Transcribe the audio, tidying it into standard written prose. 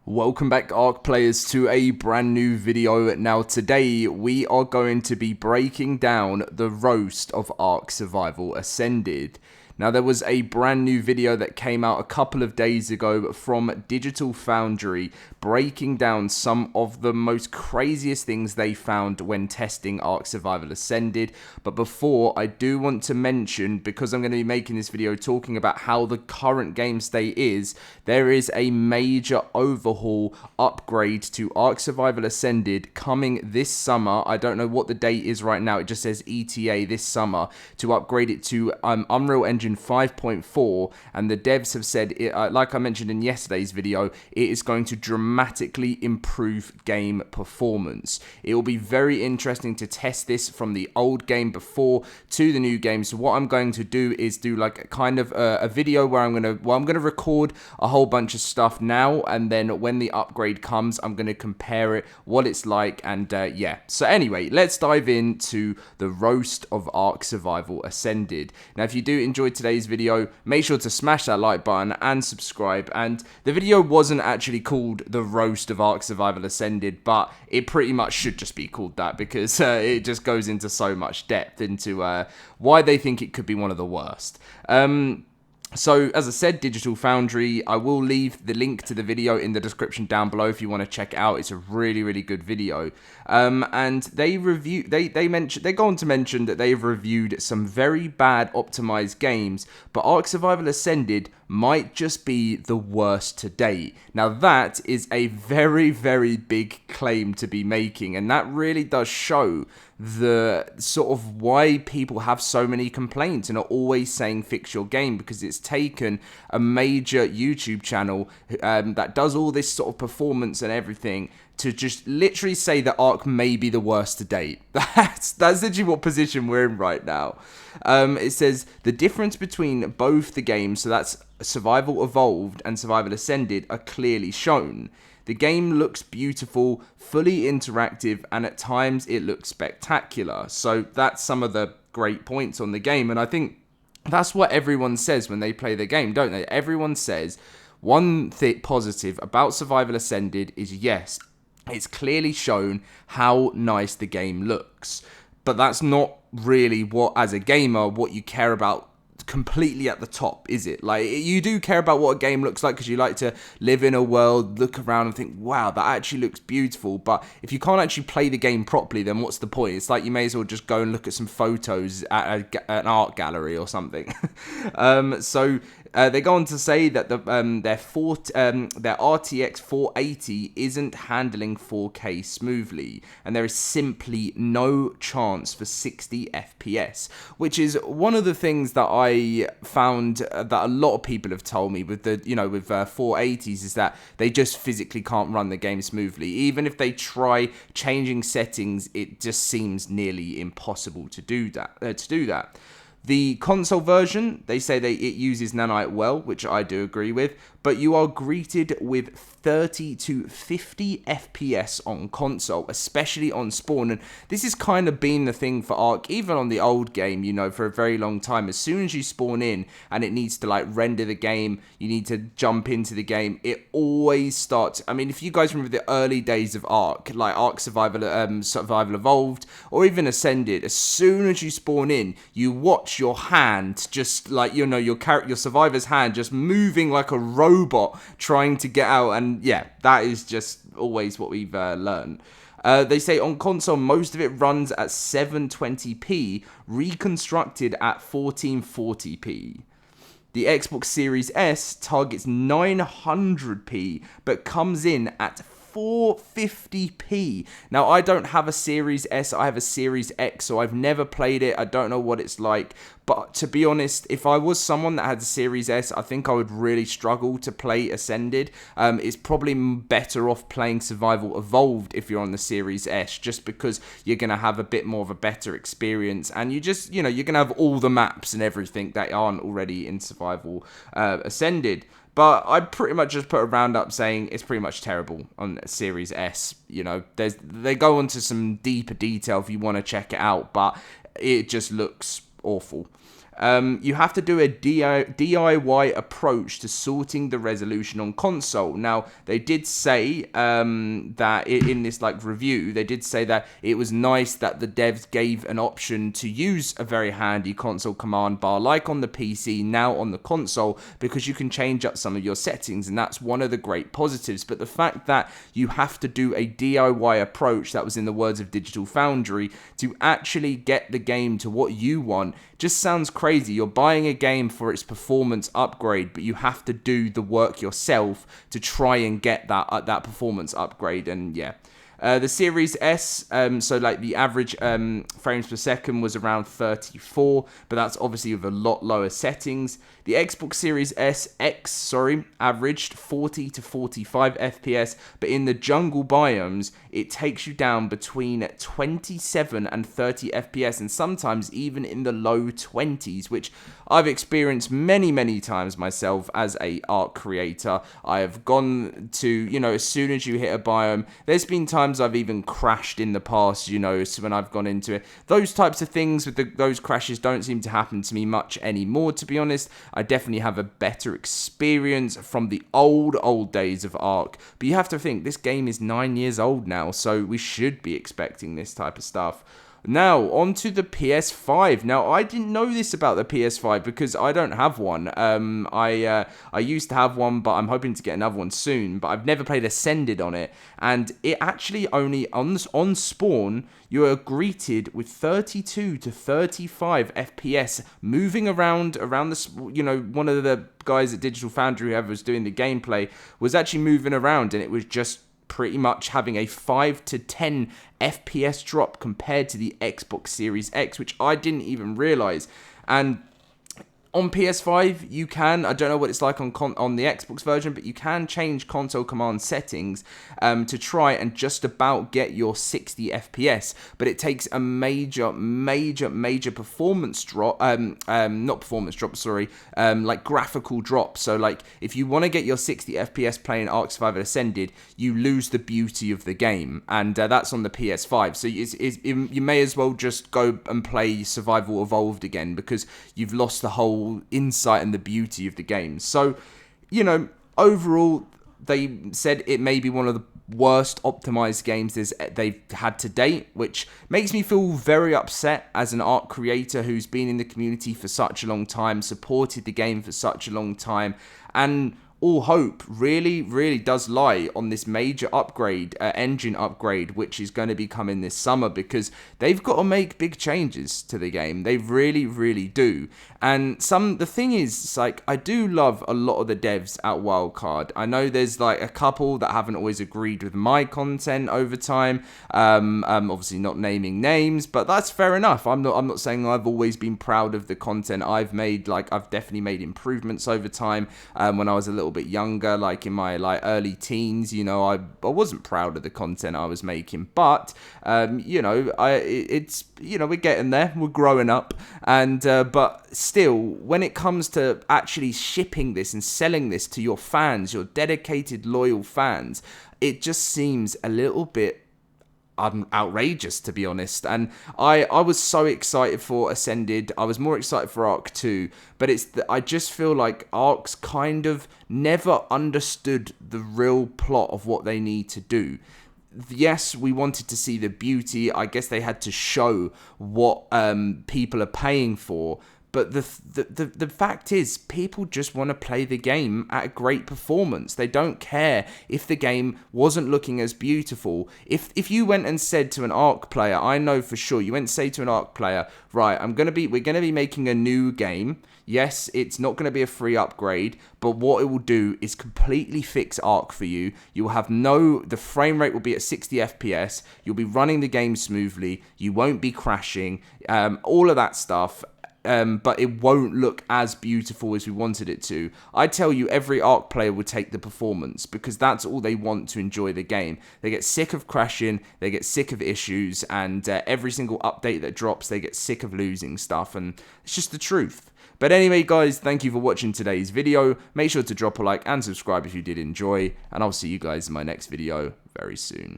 Welcome back, ARK players, to a brand new video. Now today we are going to be breaking down the roast of ARK Survival Ascended. Now there was a brand new video that came out a couple of days ago from Digital Foundry breaking down some of the most craziest things they found when testing ARK Survival Ascended. But before, I do want to mention, because I'm going to be making this video talking about how the current game state is, there is a major overhaul upgrade to ARK Survival Ascended coming this summer. I don't know what the date is right now, it just says ETA this summer, to upgrade it to Unreal Engine 5.4, and the devs have said, like I mentioned in yesterday's video, it is going to dramatically improve game performance. It will be very interesting to test this from the old game before to the new game. So what I'm going to do is do like a kind of a video where I'm going to record a whole bunch of stuff now, and then when the upgrade comes, I'm going to compare it, what it's like, and yeah. So anyway, let's dive into the roast of ARK Survival Ascended. Now, if you do enjoy today's video, make sure to smash that like button and subscribe. And the video wasn't actually called the roast of ARK Survival Ascended, but it pretty much should just be called that, because it just goes into so much depth into why they think it could be one of the worst. So, as I said, Digital Foundry, I will leave the link to the video in the description down below if you want to check it out. It's a really, really good video. And they go on to mention that they've reviewed some very bad optimized games, but ARK Survival Ascended might just be the worst to date. Now, that is a very, very big claim to be making, and that really does show the sort of why people have so many complaints and are always saying fix your game, because it's taken a major YouTube channel that does all this sort of performance and everything to just literally say that ARK may be the worst to date. That's literally what position we're in right now. It says the difference between both the games, so that's Survival Evolved and Survival Ascended, are clearly shown. The game looks beautiful, fully interactive, and at times it looks spectacular. So that's some of the great points on the game, and I think that's what everyone says when they play the game, don't they? Everyone says one thing positive about Survival Ascended is, yes, it's clearly shown how nice the game looks. But that's not really what, as a gamer, what you care about completely at the top, is it? Like, you do care about what a game looks like because you like to live in a world, look around and think, wow, that actually looks beautiful. But if you can't actually play the game properly, then what's the point? It's like you may as well just go and look at some photos at an art gallery or something. So they go on to say that their RTX 480 isn't handling 4K smoothly, and there is simply no chance for 60 FPS, which is one of the things that I found that a lot of people have told me with the, with 480s, is that they just physically can't run the game smoothly. Even if they try changing settings, it just seems nearly impossible to do that. The console version, they say it uses nanite well, which I do agree with, but you are greeted with 30 to 50 FPS on console, especially on spawn. And this has kind of been the thing for ARK, even on the old game, for a very long time. As soon as you spawn in and it needs to like render the game, you need to jump into the game, it always starts. I mean, if you guys remember the early days of ARK, like ARK Survival Evolved, or even Ascended, as soon as you spawn in, you watch your hand just like, your survivor's hand just moving like a robot trying to get out. And yeah, that is just always what we've learned. They say on console, most of it runs at 720p, reconstructed at 1440p. The Xbox Series S targets 900p, but comes in at 450p. Now, I don't have a Series S, I have a Series X, so I've never played it. I don't know what it's like, but to be honest, if I was someone that had a Series S, I think I would really struggle to play Ascended. It's probably better off playing Survival Evolved if you're on the Series S, just because you're going to have a bit more of a better experience, and you're going to have all the maps and everything that aren't already in Survival Ascended. But I pretty much just put a roundup saying it's pretty much terrible on Series S. They go into some deeper detail if you want to check it out, but it just looks awful. you have to do a DIY approach to sorting the resolution on console. Now, they did say that in this like review, they did say that it was nice that the devs gave an option to use a very handy console command bar like on the PC, now on the console, because you can change up some of your settings, and that's one of the great positives. But the fact that you have to do a DIY approach, that was in the words of Digital Foundry, to actually get the game to what you want, just sounds crazy. You're buying a game for its performance upgrade, but you have to do the work yourself to try and get that performance upgrade. And yeah, the Series S, so like the average frames per second was around 34, but that's obviously with a lot lower settings. The Xbox Series X, averaged 40 to 45 FPS, but in the jungle biomes, it takes you down between 27 and 30 FPS, and sometimes even in the low 20s, which I've experienced many, many times myself as a ARK creator. I have gone to, as soon as you hit a biome, there's been times I've even crashed in the past, so when I've gone into it. Those types of things with those crashes don't seem to happen to me much anymore, to be honest. I definitely have a better experience from the old days of ARK. But you have to think, this game is 9 years old now, so we should be expecting this type of stuff. Now, on to the PS5. Now, I didn't know this about the PS5 because I don't have one. I used to have one, but I'm hoping to get another one soon. But I've never played Ascended on it. And it actually only, on spawn, you are greeted with 32 to 35 FPS moving around the, one of the guys at Digital Foundry, whoever was doing the gameplay, was actually moving around, and it was just pretty much having a 5 to 10 FPS drop compared to the Xbox Series X, which I didn't even realize. And on PS5, you can, I don't know what it's like on the Xbox version, but you can change console command settings to try and just about get your 60 FPS. But it takes a major performance drop, not performance drop, sorry, like graphical drop. So like if you want to get your 60 FPS playing ARK Survival Ascended, you lose the beauty of the game. And that's on the PS5. So you may as well just go and play Survival Evolved again, because you've lost the whole insight and the beauty of the game. So, overall, they said it may be one of the worst optimized games they've had to date, which makes me feel very upset as an ARK creator who's been in the community for such a long time, supported the game for such a long time, and all hope really does lie on this major upgrade, engine upgrade, which is going to be coming this summer, because they've got to make big changes to the game. They really do. And the thing is, it's like, I do love a lot of the devs at Wildcard. I know there's like a couple that haven't always agreed with my content over time. Obviously not naming names, but that's fair enough. I'm not saying I've always been proud of the content I've made. Like, I've definitely made improvements over time. When I was a little bit younger, like in my early teens, I wasn't proud of the content I was making, but it's we're getting there, we're growing up, and but still, when it comes to actually shipping this and selling this to your fans, your dedicated loyal fans, it just seems a little bit outrageous, to be honest. And I was so excited for Ascended. I was more excited for ARK 2, but I just feel like ARK's kind of never understood the real plot of what they need to do. Yes, we wanted to see the beauty. I guess they had to show what people are paying for. But the fact is, people just want to play the game at a great performance. They don't care if the game wasn't looking as beautiful. If you went and said to an ARK player, I know for sure, you went and say to an ARK player, right, we're going to be making a new game. Yes, it's not going to be a free upgrade, but what it will do is completely fix ARK for you. You will have the frame rate will be at 60 FPS. You'll be running the game smoothly. You won't be crashing. All of that stuff. But it won't look as beautiful as we wanted it to. I tell you, every ARK player would take the performance, because that's all they want to enjoy the game. They get sick of crashing, they get sick of issues, and every single update that drops, they get sick of losing stuff, and it's just the truth. But anyway, guys, thank you for watching today's video. Make sure to drop a like and subscribe if you did enjoy, and I'll see you guys in my next video very soon.